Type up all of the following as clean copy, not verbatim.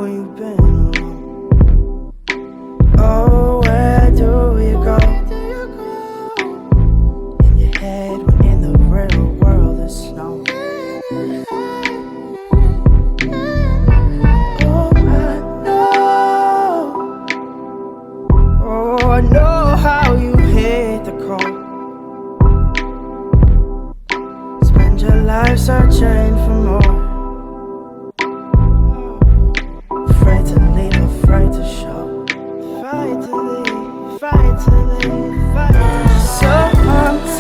when you've been alone. Oh, where do you go? In your head when in the real world there's snow. Oh, I know how you hit the cold. Spend your life searching for more. Afraid to leave, afraid to show. Fight to leave, fight to leave, fight to show. Sometimes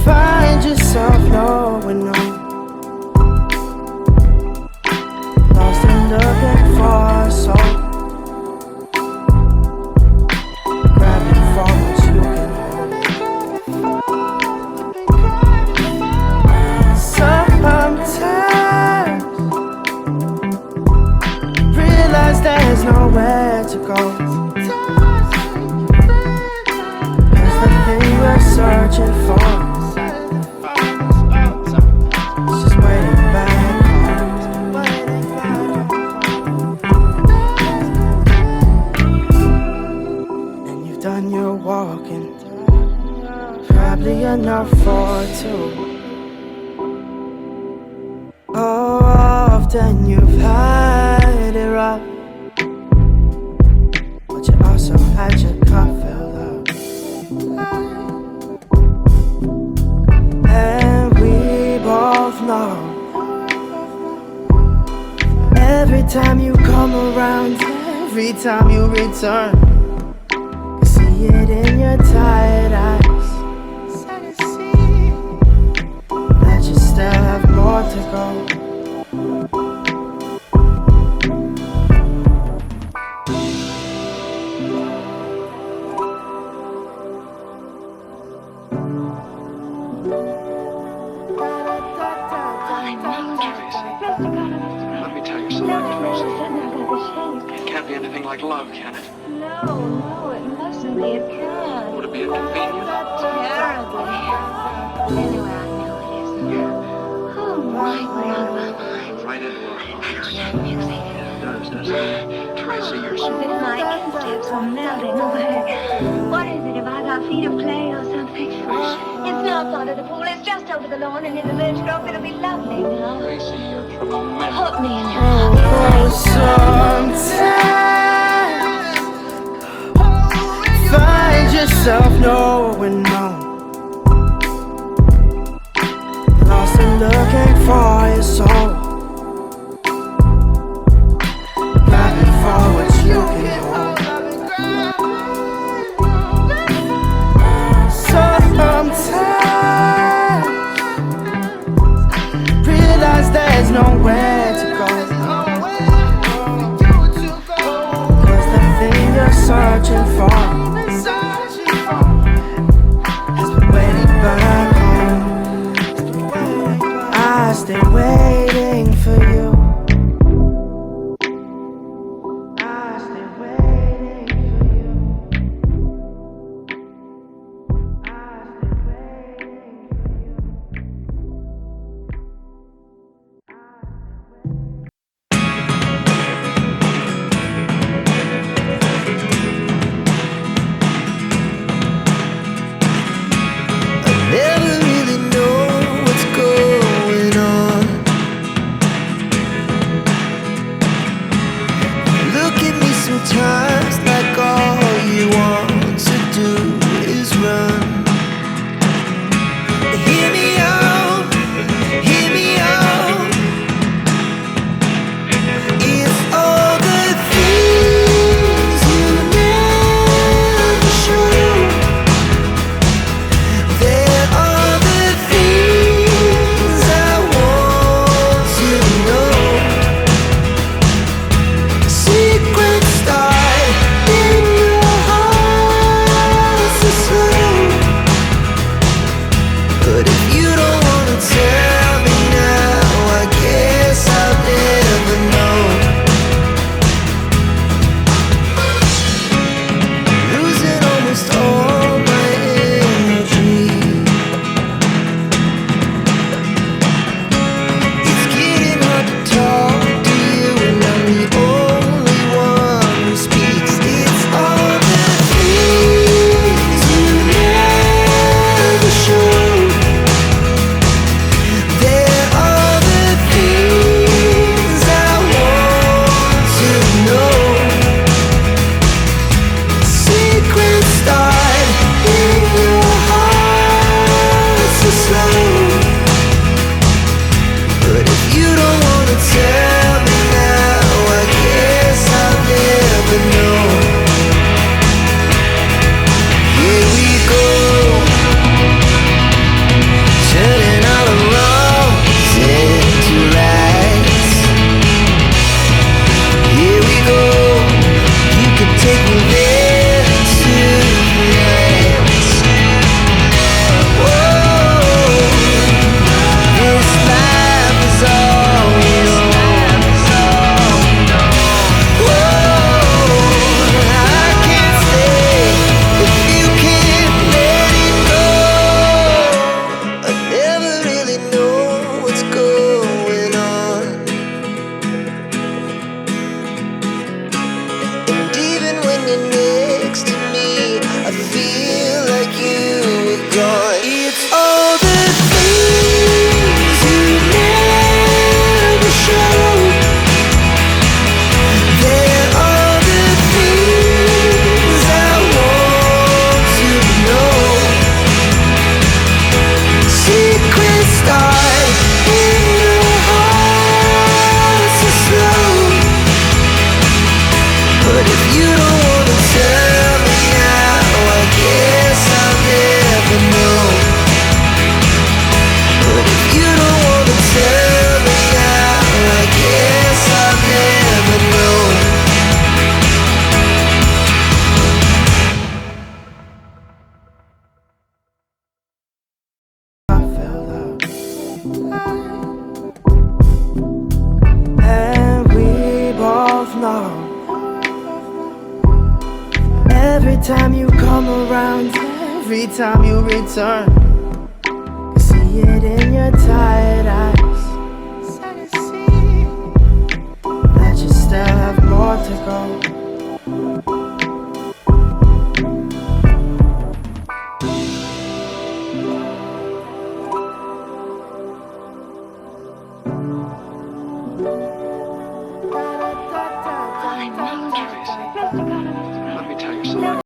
find yourself knowing no. Lost and looking for a soul. Grabbing for what you can hold. Sometimes realize there's nowhere to go. Cause the thing we're searching for is just waiting back home. And you've done your walking, probably enough for two. Oh, often you've had it rough, but you also had your cup filled up. And we both know every time you come around, every time you return, you see it in your tired eyes that you still have more to go. Let me tell you something, Tracy. It can't be anything like love, can it? No, it mustn't be. It can't. Would it be inconvenient? Terribly. Anyway, I know it isn't. Oh, right out of my mind. Right into our hearts. Music. It does, doesn't it? Tracy, you're so... But my instincts are melting away. What is it, if I got feet of clay or something? It's not under the pool, it's just over the lawn and in the birch grove. It'll be lovely now. Tracy, you're tremendous. Put me in your Oh, sometimes find yourself knowing no. Lost and looking for your soul. Grabbing for what you can hold. Sometimes realize there's nowhere to go. time you come around, every time you return, I see it in your tired eyes. That you still have more to go.